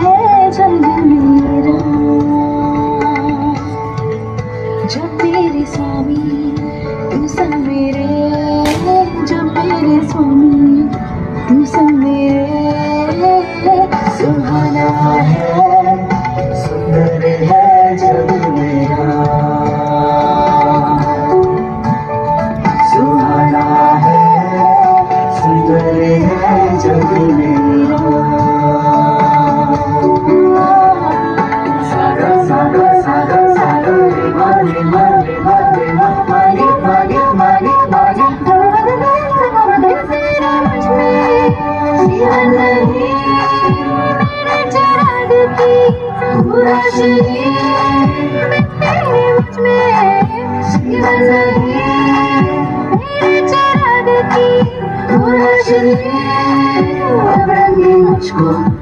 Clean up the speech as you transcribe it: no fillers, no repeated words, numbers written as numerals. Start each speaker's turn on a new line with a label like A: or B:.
A: है जग मेरा, जब मेरे स्वामी तू संग मेरे, जब मेरे स्वामी तू संग मेरे, सुहाना है सुंदर है जग मेरा, सुहाना है सुंदर है जग मेरा। सागा सागा सागा सागा रे मारे मारे मारे मारे मारे मारे मारे तेरा मुझ में जीवन नहीं, मेरे चिराग की रोशनी, तेरे मुझ में जीवन नहीं, मेरे चिराग की रोशनी, अब रंगे मुझको